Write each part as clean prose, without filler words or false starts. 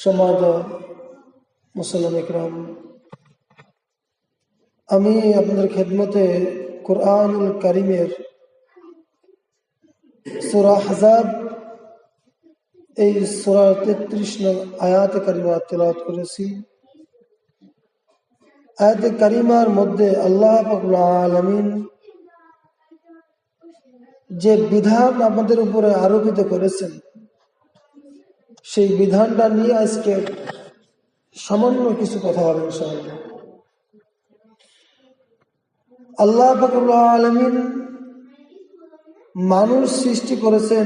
সম্মানিত মুসলমান ইকরাম, আমি আপনাদের খেদমতে কুরআনুল কারীমের সূরা আহজাব এই সূরা 33 নং আয়াতে কারিমা তেলাওয়াত করেছি। আয়াতে কারিমার মধ্যে আল্লাহ পাকুল আলামিন যে বিধান আমাদের উপরে আরোপিত করেছেন, সেই বিধানটা নিয়ে আজকে সামান্য কিছু কথা হবে ইনশাআল্লাহ। আল্লাহ পাকুল আলামিন মানুষ সৃষ্টি করেছেন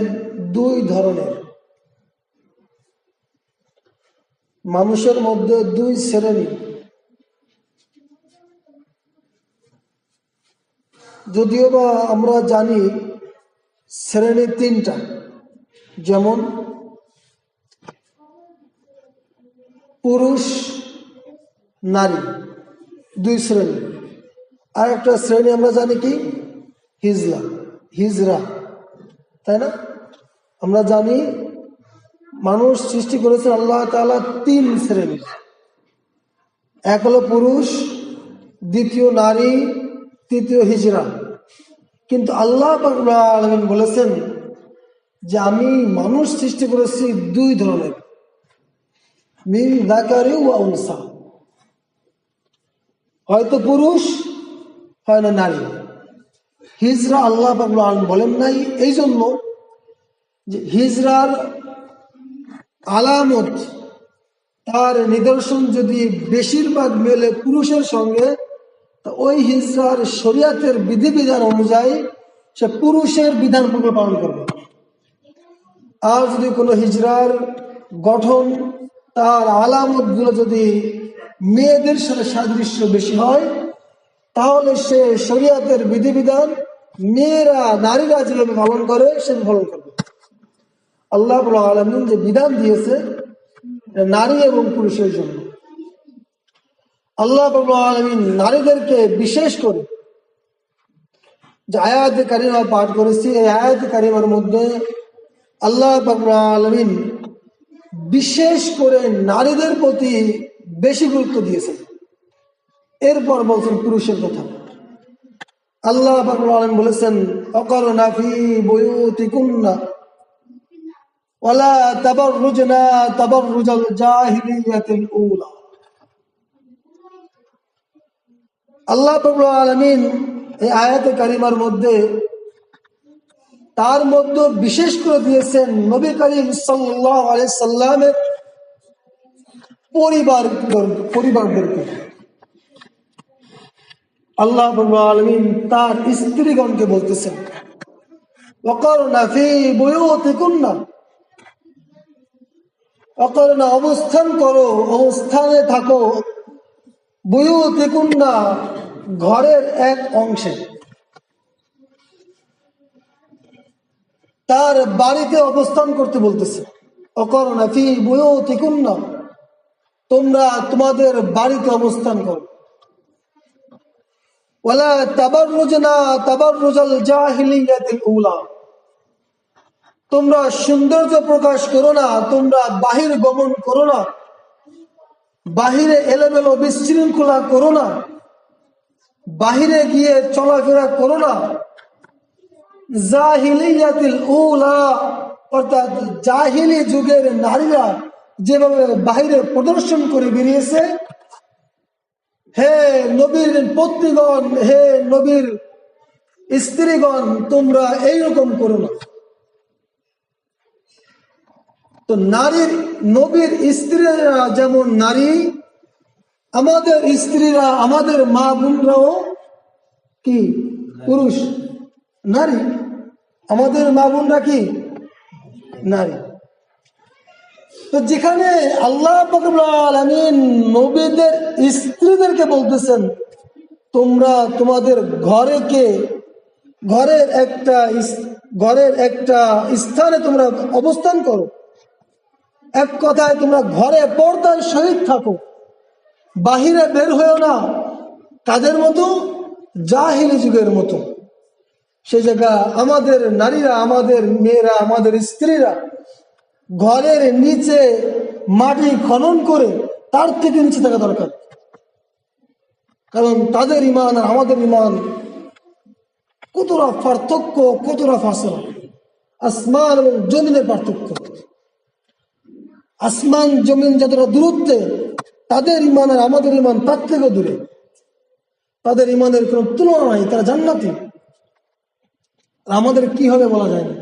দুই ধরনের। মানুষের মধ্যে দুই শ্রেণী, যদিও বা আমরা জানি শ্রেণী তিনটা, যেমন পুরুষ নারী দুই শ্রেণী, আর একটা শ্রেণী আমরা জানি কি হিজরা, তাই না? আমরা জানি মানুষ সৃষ্টি করেছেন আল্লাহ তাআলা তিন শ্রেণী, এক হলো পুরুষ, দ্বিতীয় নারী, তৃতীয় হিজরা। কিন্তু আল্লাহ পাকুল আলামিন বলেছেন যে আমি মানুষ সৃষ্টি করেছি দুই ধরনের, মিন যাকারি ওয়া উনসা, হয়তো পুরুষ হয় না নারী। হিজরা আল্লাহ পাকুল আলামিন বলেন নাই, এই জন্য যে হিজরার আলামত, তার নিদর্শন যদি বেশিরভাগ মেলে পুরুষের সঙ্গে, ওই হিজরার শরিয়াতের বিধিবিধান অনুযায়ী সে পুরুষের বিধান পালন করবে। আর যদি কোনো হিজরার গঠন, তার আলামত গুলো যদি মেয়েদের সাথে সাদৃশ্য বেশি হয়, তাহলে সে শরিয়াতের বিধিবিধান মেয়েরা নারীরা যেভাবে পালন করে সে পালন করবে। আল্লাহ রাব্বুল আলামিন যে বিধান দিয়েছে নারী এবং পুরুষের জন্য। আল্লাহ রাব্বুল আলামিন নারীদেরকে বিশেষ করে যে আয়াতে কারিমা পাঠ করেছি, এই আয়াতে কারিমার মধ্যে আল্লাহ রাব্বুল আলামিন বিশেষ করে নারীদের প্রতি বেশি গুরুত্ব দিয়েছেন। এরপর বলছেন পুরুষের কথা। আল্লাহ রাব্বুল আলামিন বলেছেন, অকরনা ফি বুয়ুতিকুন্না ওয়ালা তাবাররুজনা তাবাররুজাল জাহিলিয়াতিল উলা। আল্লাহ রাব্বুল আলামিন এই আয়াতে কারিমার মধ্যে তার মধ্যে বিশেষ করে দিয়েছেন নবী করিম সাল্লাল্লাহু আলাইহি সাল্লামের পরিবারদেরকে। আল্লাহ রাব্বুল আলামিন তার স্ত্রীগণকে বলতেছেন, ওয়াকারনা ফি বুয়ুতিকুন্না, ওয়াকারনা অবস্থান করো, অবস্থানে থাকো, বুয়ুতিকুন্না ঘরের এক অংশে, তার বাড়িতে অবস্থান করতে বলতেছে। ওয়াকারনা ফি বুয়ুতিকুন্না, তোমরা তোমাদের বাড়িতে অবস্থান করো। ওয়ালা তাবাররুজনা তাবাররুজাল জাহিলিয়াতিল উলা, তোমরা সৌন্দর্য প্রকাশ করো না, তোমরা বাহির গমন করো না, বাহিরে এলোমেলো বিশৃঙ্খলা করো না, বাহিরে গিয়ে চলাফেরা করো না। জাহিলিয়াতিল উলা অর্থাৎ জাহিলি যুগের নারীরা যেভাবে বাহিরে প্রদর্শন করে বেরিয়েছে, হে নবীর পত্নীগণ, হে নবীর স্ত্রীগণ, তোমরা এইরকম করো না। তো নারীর, নবীর স্ত্রীরা যেমন নারী, আমাদের স্ত্রীরা, আমাদের মা বোনরাও কি পুরুষ, নারী। আমাদের মা বোনরা কি নারী। তো যেখানে আল্লাহ পাকুল আলামিন নবীদের স্ত্রীদেরকে বলতেছেন, তোমরা তোমাদের ঘরের একটা স্থানে তোমরা অবস্থান করো, এক কথায় তোমরা ঘরে পর্দার সহিত থাকো, বাহিরে বের হয়েও না। তাদের মতো জাহিলি যুগের মতো। সে জায়গা আমাদের নারীরা, আমাদের মেয়েরা, আমাদের স্ত্রীরা ঘরের নিচে মাটি খনন করে তার থেকে নিচে থাকা দরকার। কারণ তাদের ইমান আর আমাদের ইমান কতটা পার্থক্য, কতটা ফাসলা। আসমান এবং জমিনের পার্থক্য। আসমান জমিন যতটা দূরত্বে, তাদের ইমান আর আমাদের ইমান তার থেকে দূরে। তাদের ইমানের কোনো তুলনা নাই, তারা জান্নাতি। আমাদের কি হবে বলা যায় না।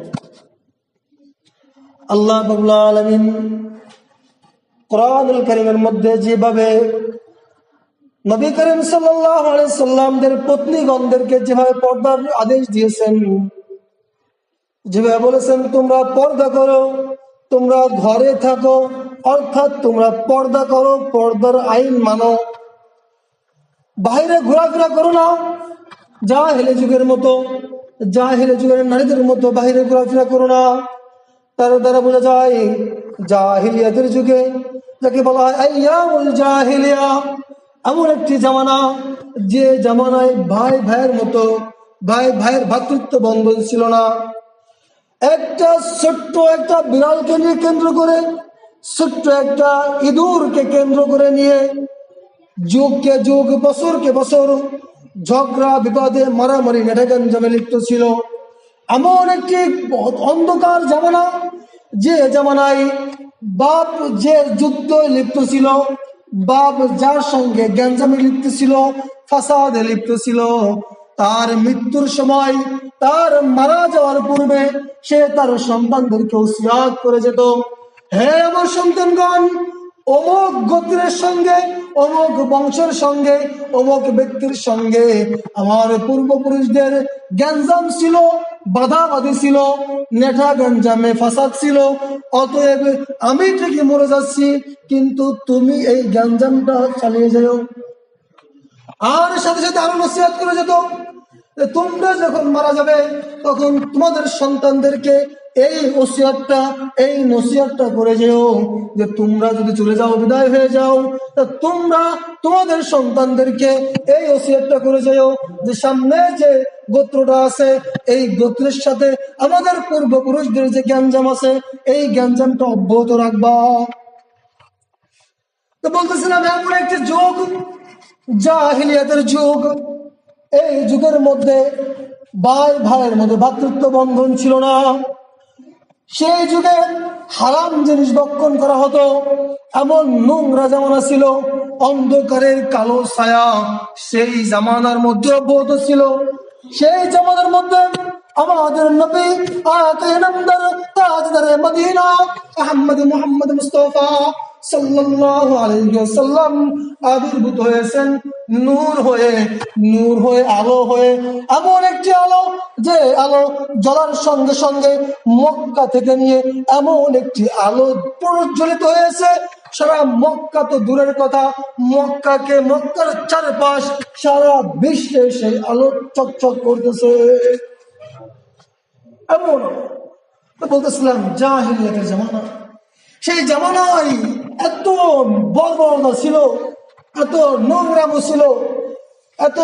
আল্লাহ রাব্বুল আলামিন কোরআনুল কারীমের মধ্যে যেভাবে নবী করিম সাল্লাল্লাহু আলাইহি সাল্লামদের পত্নীগণদেরকে যেভাবে পর্দার আদেশ দিয়েছেন, যেভাবে বলেছেন তোমরা পর্দা করো, তোমরা ঘরে থাকো, অর্থাৎ তোমরা পর্দা করো, পর্দার আইন মানো, বাইরে ঘোরাফেরা করো না জাহেলি যুগের মতো, জাহেলি যুগের নারীদের মতো বাইরে ঘোরাফেরা করো না। তার দ্বারা বোঝা যায় জাহিলিয়াতের যুগে, যাকে বলা হয় আইয়ামুল জাহিলিয়া, এমন একটি জামানা যে জামানায় ভাই ভাইয়ের মতো, ভাই ভাইয়ের ভ্রাতৃত্ব বন্ধন ছিল না। একটা ছোট্ট একটা বিড়ালকে নিয়ে কেন্দ্র করে, ছোট্ট একটা ইঁদুরকে কেন্দ্র করে নিয়ে যুগকে যুগ, বছরকে বছর ঝগড়া বিবাদে মারামারি নেটাগঞ্জামে লিপ্ত ছিল। এমন একটি অন্ধকার জামানা, যে জামানায় বাপ যে যুদ্ধ লিপ্ত ছিল, বাপ যার সঙ্গে গ্যাঞ্জামে লিপ্ত ছিল, ফাসাদে লিপ্ত ছিল, তার মৃত্যুর সময়, তার মারা যাওয়ার পূর্বে সে তার সন্তানদেরকে ওসিয়াত করে যেত, হে আমার সন্তানগণ, অমুক গোত্রের সঙ্গে, অমুক বংশের সঙ্গে, অমুক ব্যক্তির সঙ্গে আমার পূর্বপুরুষদের গ্যাঞ্জাম ছিল, বাধাবাধি ছিল, নেঠা গঞ্জামে ফাসাদ ছিল, অতএব আমি ঠিকই মরে যাচ্ছি, কিন্তু তুমি এই গ্যাঞ্জামটা চালিয়ে যাও। আর সাথে সাথে আরো নসিহত করে যেত, তোমরা যখন মারা যাবে তখন তোমাদের সন্তানদেরকে এই ওসিয়তটা, এই নসিহতটা করে যেও যে তোমরা যদি চলে যাও, বিদায় হয়ে যাও, তা তোমরা তোমাদের সন্তানদেরকে এই ওসিয়তটা করে যেও যে সামনে যে গোত্রটা আছে, এই গোত্রের সাথে আমাদের পূর্বপুরুষদের যে জ্ঞানজাম আছে, এই জ্ঞানজামটা অব্যাহত রাখবা। তো বলতেছিলাম এমন একটি যুগ, জাহিলিয়াতের যুগ। এই যুগের মধ্যে ভাই ভাইয়ের মধ্যে ভ্রাতৃত্ব বন্ধন ছিল না। সেই যুগে হারাম জিনিস ভক্ষণ করা হতো, এমন নোংরা জামানা ছিল, অন্ধকারের কালো ছায়া সেই জামানার মধ্যে অব্যাহত ছিল। সেই জামানার মধ্যে আমাদের নবী আকিনামদার তাজদারে মদিনা আহমদ মুহাম্মদ মুস্তাফা সাল্লাল্লাহু আলাইহি ওয়াসাল্লাম আবির্ভূত হয়েছেন নূর হয়ে, নূর হয়ে, আলো হয়ে, এমন একটি আলো যে আলো জ্বলার সঙ্গে সঙ্গে মক্কা থেকে নিয়ে এমন একটি আলো প্রজ্বলিত হয়েছে, সারা মক্কা তো দূরের কথা, মক্কাকে, মক্কার চারপাশ, সারা বিশ্বে সেই আলো চকচক করতেছে। এমন বলতেছিলাম জাহিলিয়াতের জামানা। সেই জামানায় এত বর্বরতা ছিল, এত নোংরামো ছিল, এত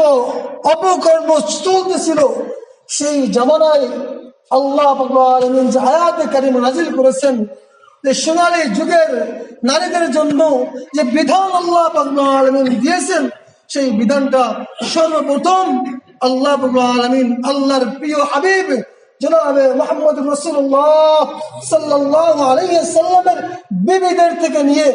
অপকর্ম চলতেছিল। সেই জামানায় আল্লাহ পাক আলামিন যে আয়াতে কারিমা নাজিল করেছেন, যে সোনালী যুগের নারীদের জন্য যে বিধান আল্লাহ পাক আলামিন দিয়েছেন, সেই বিধানটা সর্বপ্রথম আল্লাহ পাক আলামিন আল্লাহর প্রিয় হাবিব জনাবে মুহাম্মদ রাসূলুল্লাহ সাল্লাল্লাহু আলাইহি ওয়াসাল্লামের বিবিদের থেকে নিয়ে,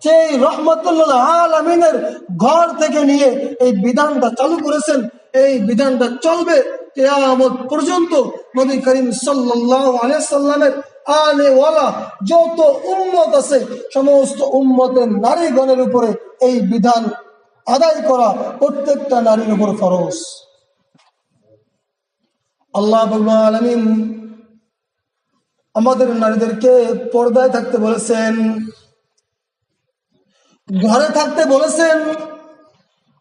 সেই রহমাতুল্লিল আলামিনের ঘর থেকে নিয়ে এই বিধানটা চালু করেছেন। এই বিধানটা চলবে কিয়ামত পর্যন্ত। নবী করিম সাল্লাল্লাহু আলাইহি ওয়াসাল্লামের আনেওয়ালা যত উম্মত আছে, সমস্ত উম্মতের নারীগণের উপরে এই বিধান আদায় করা প্রত্যেকটা নারীর উপর ফরজ। আল্লাহ রাব্বুল আলামিন আমাদের নারীদেরকে পর্দায় থাকতে বলেছেন, ঘরে থাকতে বলেছেন।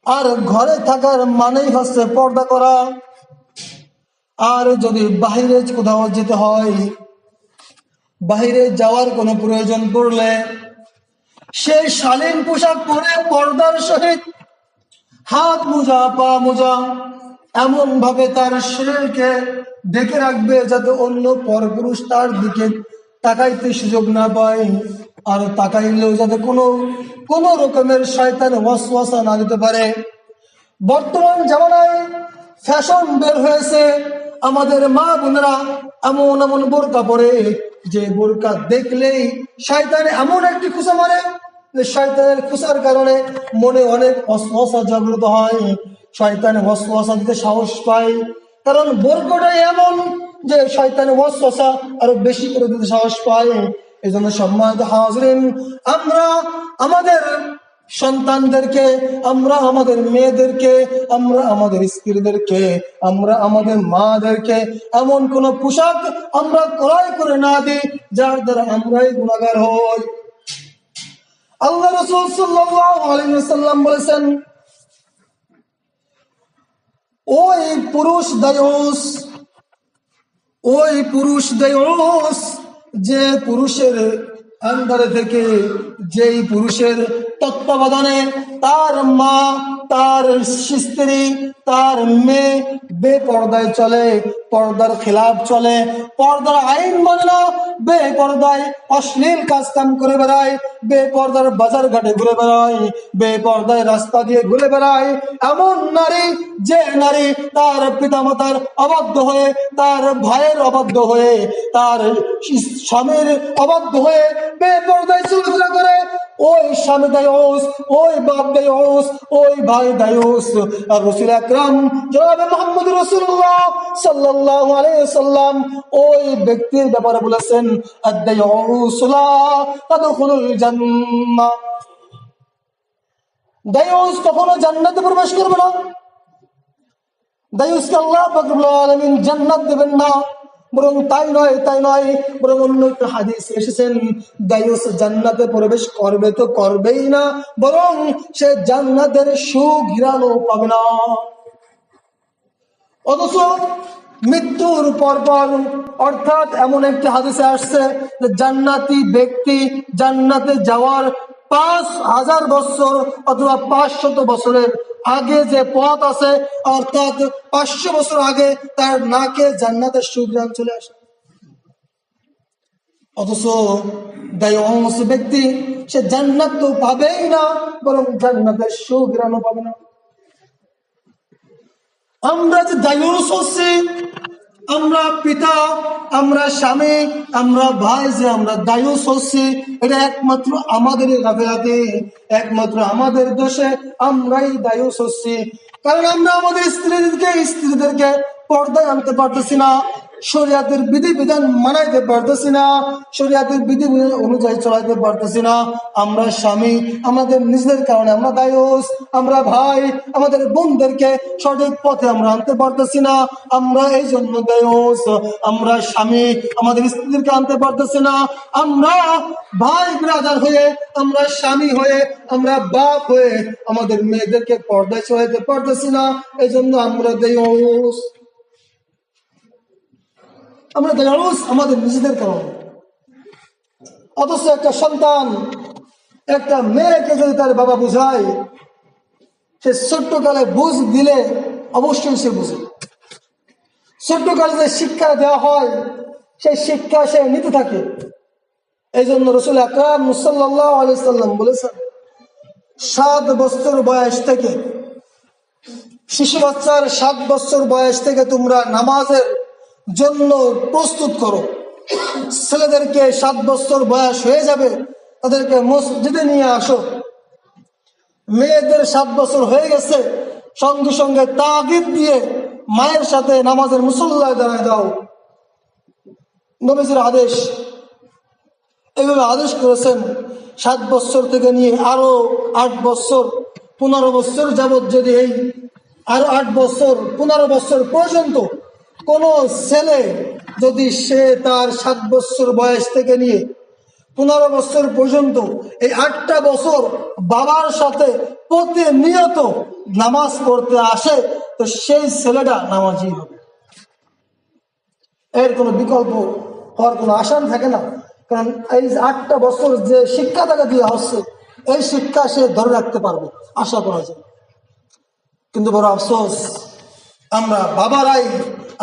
আর ঘরে থাকার মানেই হচ্ছে পর্দা করা। আর যদি বাহিরে কোথাও যেতে হয়, বাহিরে যাওয়ার কোনো প্রয়োজন পড়লে সে শালীন পোশাক পরে পর্দার সহিত হাত মোজা, পা মোজা, এমন ভাবে তার শরীরকে ঢেকে রাখবে যাতে অন্য পরপুরুষ তার দিকে তাকাইতে সুযোগ না পায়, আর তাকাইলেও যাতে কোনো রকমের শয়তান ওয়াসওয়াসা না দিতে পারে। বর্তমান জামানায় ফ্যাশন বের হয়েছে, আমাদের মা বোনেরা এমন এমন বোরকা পরে যে বোরকা দেখলেই শয়তানে এমন একটি খুশা মারে যে শয়তানের খুশার কারণে মনে অনেক ওয়াসওয়াসা জাগ্রত হয়, শয়তানে ওয়াসওয়াসা দিতে সাহস পায়। কারণ বোরকাটাই এমন যে শয়তানে ওয়াসওয়াসা আরো বেশি করে দিতে সাহস পায়। এই জন্য সম্মানিত হাজরিন, আমরা আমাদের সন্তানদেরকে, আমরা আমাদের মেয়েদেরকে, আমরা আমাদের স্ত্রীদেরকে, আমরা আমাদের মাদেরকে এমন কোন পোশাক আমরা ক্রয় করে না দিই যার দ্বারা আমরাই গুনাহগার হই। আল্লাহ রাসূল সাল্লাল্লাহু আলাইহি ওয়াসাল্লাম বলেছেন, ওই পুরুষ দায়ুস যে পুরুষের আন্ডারে থেকে, যেই পুরুষের তত্ত্বাবধানে তার মা, তার স্ত্রী, তার মেয়ে বেপর্দায় চলে, পর্দার খিলাফ চলে, পর্দার আইন মানে না, বেপর্দায় অশ্লীল কাজ কাম করে বেড়ায়, বেপর্দার বাজার ঘাটে ঘুরে বেড়ায়, বেপর্দায় রাস্তা দিয়ে ঘুরে বেড়ায়, এমন নারী যে নারী তার পিতামাতার অবাধ্য হয়ে, তার ভাইয়ের অবাধ্য হয়ে, তার স্বামীর অবাধ্য হয়ে বেপর্দায় চলাফেরা করে, ওই স্বামী দায়ুস, ওই বাপ দায়ুস, ওই ভাই দায়ুস। আর রাসূল আকরাম জনাবে মুহাম্মদ রাসূলুল্লাহ সাল্লাল্লাহু আলাইহি ওয়াসাল্লাম ওই ব্যক্তির ব্যাপারে বলেছেন, আদ-দায়ুস লা তাদখুলুল জান্নাহ, দায়ুস কখনো জান্নাতে প্রবেশ করবে না, দায়ুসকে আল্লাহ পাক রব্বুল আলামিন জান্নাত দেবেন না। বরং তাই নয়, বরং অন্য একটা হাদিসে এসেছেন, দায়ুস জান্নাতে প্রবেশ করবে তো করবেই না, বরং সে জান্নাতের সুঘ্রাণও পাবে না। অথচ মৃত্যুর পর অর্থাৎ এমন একটি হাদিসে আসছে যে জান্নাতি ব্যক্তি জান্নাতে যাওয়ার 5000 বছর অথবা 500 বছরের আগে যে পথ আছে, অর্থাৎ 500 বছর আগে তার নাকে জান্নাতের সুঘ্রাণ চলে আসে। অথচ দায়ুস ব্যক্তি সে জান্নাত তো পাবেই না, বরং জান্নাতের সুঘ্রাণও পাবে না। আমরা যে দায়ুস হচ্ছি, আমরা পিতা, আমরা স্বামী, আমরা ভাই, যে আমরা দায়ুস হচ্ছি, এটা একমাত্র আমাদেরই গাফিলাতি, একমাত্র আমাদের দোষে আমরাই দায়ুস হচ্ছি। কারণ আমরা আমাদের স্ত্রীদেরকে পর্দায় আনতে পারতেছি না, শরিয়াতের বিধিবিধান মানাইতে পারতেছি না, শরিয়াতের বিধিবিধান অনুযায়ী চলাইতে পারতেছি না। আমরা স্বামী, আমাদের নিজেদের কারণে আমরা দায়ুস, আমরা ভাই, আমাদের বোনদেরকে সঠিক পথে আমরা আনতে পারতেছি না, আমরা এই জন্য দায়ুস। আমরা স্বামী, আমাদের স্ত্রীদেরকে আনতে পারতেছি না, আমরা ভাই ব্রাদার হয়ে, আমরা স্বামী হয়ে, আমরা বাপ হয়ে আমাদের মেয়েদেরকে পর্দায় চলাইতে পারতেছি না, এই জন্য আমরা দায়ুস। আমরা দায়ুস আমাদের নিজেদের কারণে। অথচ একটা সন্তান, একটা মেয়েকে যদি তার বাবা বুঝায়, সে ছোট্টকালে বুঝ দিলে অবশ্যই সে বুঝে। ছোট্টকালে যে শিক্ষা দেওয়া হয় সেই শিক্ষা সে নিতে থাকে। এই জন্য রাসূল আকরাম সাল্লাল্লাহু আলাইহি সাল্লাম বলেছেন, 7 বছর বয়স থেকে, শিশু বাচ্চার 7 বছর বয়স থেকে তোমরা নামাজের জন্য প্রস্তুত করো। ছেলেদেরকে 7 বছর বয়স হয়ে যাবে, তাদেরকে মসজিদে নিয়ে আসো। মেয়েদের 7 বছর হয়ে গেছে, সঙ্গে সঙ্গে তাগিদ দিয়ে মায়ের সাথে নামাজের মুসল্লায় দাঁড়ায় দাও। নবীজির আদেশ, এইভাবে আদেশ করেছেন। 7 বছর থেকে নিয়ে আরো 8 বছর 15 বছর যাবৎ, যদি এই আরো 8 বছর 15 বছর পর্যন্ত কোন ছেলে যদি সে তার 7 বছর বয়স থেকে নিয়ে 15 বছর পর্যন্ত এই 8টা বছর বাবার সাথে প্রতিনিয়ত নামাজ পড়তে আসে, তো সেই ছেলেটা নামাজি হবে। এর কোনো বিকল্প হওয়ার কোনো আশা থাকে না। কারণ এই 8টা বছর যে শিক্ষা তাকে দেওয়া হচ্ছে, এই শিক্ষা সে ধরে রাখতে পারবে, আশা করা যায়। কিন্তু বড় আফসোস, আমরা বাবারাই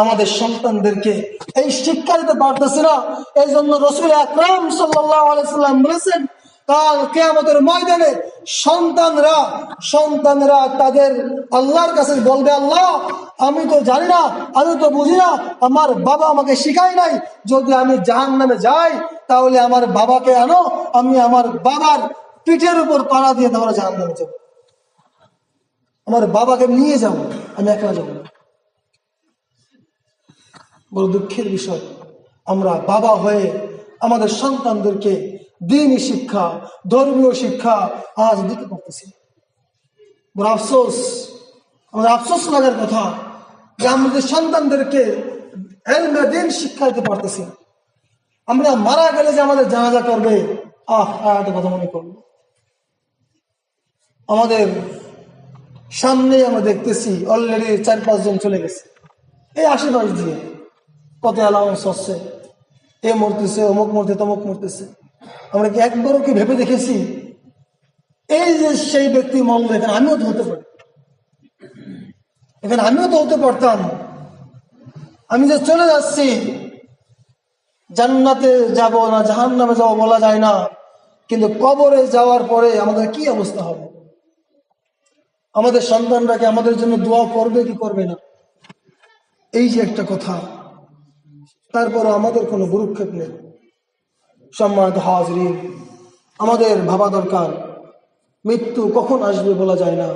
আমাদের সন্তানদেরকে এই শিক্ষা দিতে পারতেছি না। এই জন্য রাসূল আকরাম সাল্লাল্লাহু আলাইহি সাল্লাম বলেছেন, কাল কিয়ামতের ময়দানে সন্তানরা তাদের আল্লাহর কাছে বলবে, আল্লাহ আমি তো জানি না, আমি তো বুঝি না, আমার বাবা আমাকে শিখায় নাই, যদি আমি জাহান্নামে যাই তাহলে আমার বাবাকে আনো, আমি আমার বাবার পিঠের উপর পাড়া দিয়ে তাহলে জাহান্নামে যাব, আমার বাবাকে নিয়ে যাব, আমি একলা যাব না। বড় দুঃখের বিষয়, আমরা বাবা হয়ে আমাদের সন্তানদেরকে দ্বীনি শিক্ষা, ধর্মীয় শিক্ষা আজ দিতে পারতেছি। বড় আফসোস, আমাদের আফসোস লাগার কথা যে আমাদের সন্তানদেরকে ইলমে দ্বীন শিক্ষা দিতে পারতেছি না। আমরা মারা গেলে যে আমাদের জানাজা করবে, একটা কথা মনে করবো, আমাদের সামনে আমরা দেখতেছি অলরেডি 4-5 জন চলে গেছে, এই আশেপাশ দিয়ে কত অ্যালাউন্স হচ্ছে, এ মরতেছে, অমুক মরতে, তমুক মরতেছে। আমরা কি একবারও কি ভেবে দেখেছি এই যে সেই ব্যক্তি মরল, এখানে আমিও তো হতে পারি, এখানে আমিও তো হতে পারতাম। আমি যে চলে যাচ্ছি, জান্নাতে যাব না জাহান্নামে যাব বলা যায় না, কিন্তু কবরে যাওয়ার পরে আমাদের কি অবস্থা হবে? আমাদের সন্তানরা কি আমাদের জন্য দোয়া করবে কি করবে না? এই যে একটা কথা, তারপরে আমাদের কোনো গুরুক্ষেপ নেই। সম্মানিত হাজরিন, আমাদের ভাবা দরকার, মৃত্যু কখন আসবে বলা যায় না,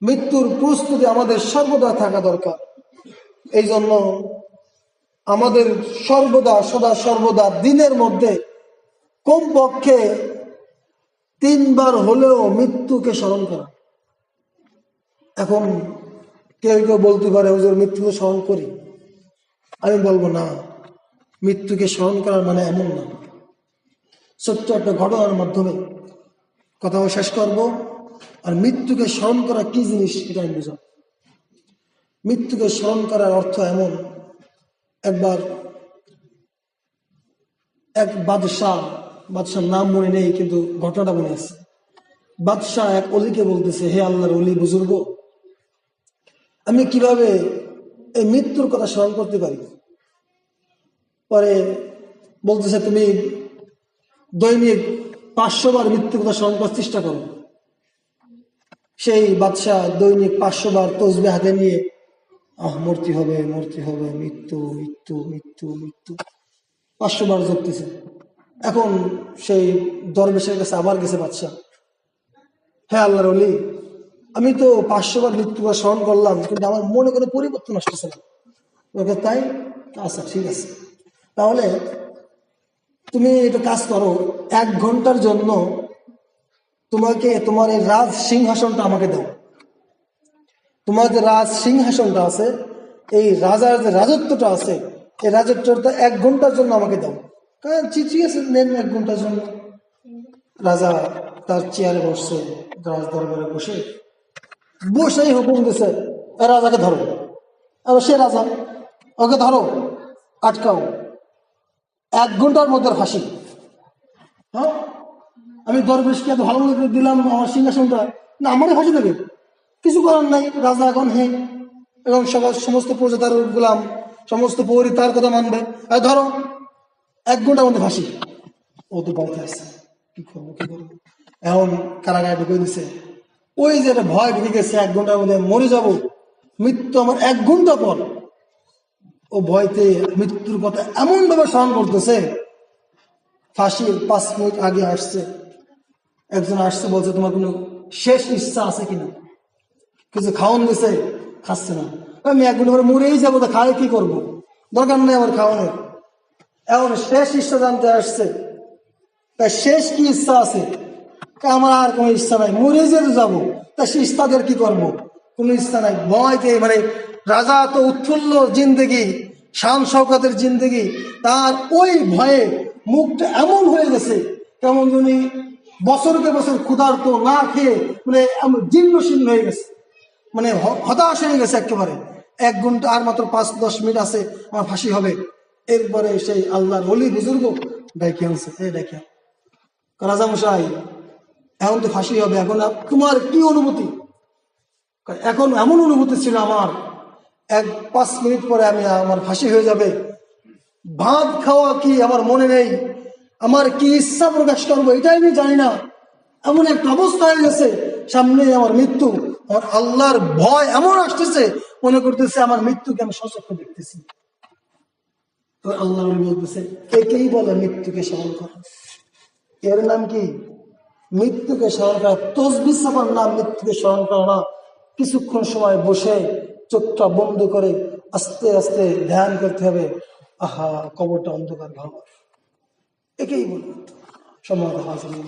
মৃত্যুর প্রস্তুতি আমাদের সর্বদা থাকা দরকার। এই জন্য আমাদের সর্বদা দিনের মধ্যে কমপক্ষে 3 বার হলেও মৃত্যুকে স্মরণ করা। এখন কেউ কেউ বলতে পারে, হুজুর মৃত্যুকে স্মরণ করি। আমি বলবো না, মৃত্যুকে স্মরণ করার মানে এমন না। ছোট্ট একটা ঘটনার মাধ্যমে কথাও শেষ করব। আর মৃত্যুকে স্মরণ করা কি জিনিস এটা আমি বুঝাব। মৃত্যুকে স্মরণ করার অর্থ এমন, একবার এক বাদশার নাম মনে নেই, কিন্তু ঘটনাটা মনে আছে। বাদশাহ এক অলিকে বলতেছে, হে আল্লাহর অলি বুজুর্গ, আমি কিভাবে এই মৃত্যুর কথা স্মরণ করতে পারি? পরে বলতেছে, তুমি দৈনিক 500 বার মৃত্যুর কথা স্মরণ করার চেষ্টা করো। সেই বাদশাহ দৈনিক 500 বার তসবিহ হাতে নিয়ে মরতে হবে, মৃত্যু মৃত্যু মৃত্যু মৃত্যু 500 বার জপতেছে। এখন সেই দরবেশের কাছে আবার গেছে বাদশাহ, হ্যাঁ আল্লাহর ওলি, আমি তো 500 বার মৃত্যু স্মরণ করলাম, কিন্তু আমার মনে কোনো পরিবর্তন আসতেছে না। ওকে তাই? আচ্ছা ঠিক আছে, তাহলে তুমি একটা কাজ করো, 1 ঘন্টার জন্য তোমাকে তোমার এই রাজ সিংহাসনটা আমাকে দাও। তোমার যে রাজ সিংহাসনটা আছে, এই রাজার যে রাজত্বটা আছে, এই রাজত্বটা 1 ঘন্টার জন্য আমাকে দাও। কারণ ঠিক আছে, নেন 1 ঘন্টার জন্য। রাজা তার চেয়ারে বসছে, রাজ দরবারে বসেই হুকুম দিছে, রাজাকে ধরো। এবার সে রাজা, ওকে ধরো, আটকাও, 1 ঘন্টার মধ্যে ফাঁসি। হ্যাঁ, আমি দরবেশকে এত ভালো মনে করে দিলাম আমার সিংহাসনটা, না আমারই ফাঁসি দেবে? কিছু করার নাই। রাজা এখন এবং সমস্ত প্রজা তার গোলাম, সমস্ত পৌরি তার কথা মানবে। ধরো, 1 ঘন্টার মধ্যে ফাঁসি। ও তো ভয় আসছে, কি করবো। এখন কারাগারে ঢুকে দিছে। ওই যে একটা ভয় ঢুকে গেছে, 1 ঘন্টার মধ্যে মরে যাব, মৃত্যু আমার 1 ঘন্টা পর। ও ভয়তে মৃত্যুর কথা এমন ভাবে স্মরণ করতেছে, ফাঁসির 5 মিনিট আগে একজন আসছে, বলছে তোমার কোনো শেষ ইচ্ছা আছে কিনা? কিছু খাওয়ান দিছে, খাচ্ছে না। আমি 1 ঘন্টা পরে মরেই যাবো, তা খাই কি করবো, দরকার নেই আমার খাওয়ানোর। এখন শেষ ইচ্ছা জানতে আসছে, তা শেষ কি ইচ্ছা আছে? আমার আর কোনো ইচ্ছা নাই, মরে যেতে যাবো, তা সে ইচ্ছাদের কি করবো? কোনো ইচ্ছা নাই। ভয়তে রাজা তো উৎফুল্ল জিন্দেগি, শান শওকতের জিন্দেগি, তার ওই ভয়ে মুখটা এমন হয়ে গেছে, কেমন যদি বছরকে বছর ক্ষুধার্ত না খেয়ে জীর্ণ শীর্ণ হয়ে গেছে, হতাশ হয়ে গেছে একেবারে। 1 ঘন্টা আর মাত্র 5-10 মিনিট আছে, আমার ফাঁসি হবে। এরপরে সেই আল্লাহর ওলি বুজুর্গ ডাইকে আনছে, ডাইকে, রাজা মশাই এখন তো ফাঁসি হবে, এখন তোমার কি অনুভূতি? এখন এমন অনুভূতি ছিল আমার, 5 মিনিট পরে আমার ফাঁসি হয়ে যাবে, ভাত খাওয়া কি আমার মনে নেই, আমার কি ইচ্ছা প্রকাশ করবো এটাই আমি জানি না, এমন একটা অবস্থা হয়ে গেছে, সামনে আমার মৃত্যু, আমার আল্লাহর ভয় এমন আসতেছে, মনে করতেছে আমার মৃত্যুকে আমি সচক্ষে দেখতেছি। তো আল্লাহ বলতেছে, একেই বলে মৃত্যুকে স্মরণ করা। এর নাম কি? মৃত্যুকে স্মরণ করা। তসবিহ ছাপার নাম মৃত্যুকে স্মরণ করা না। কিছুক্ষণ সময় বসে চোখটা বন্ধ করে আস্তে আস্তে ধ্যান করতে হবে, আহা কবরটা অন্ধকার ঘর, একেই বলে। সম্মানিত হাজিরিন,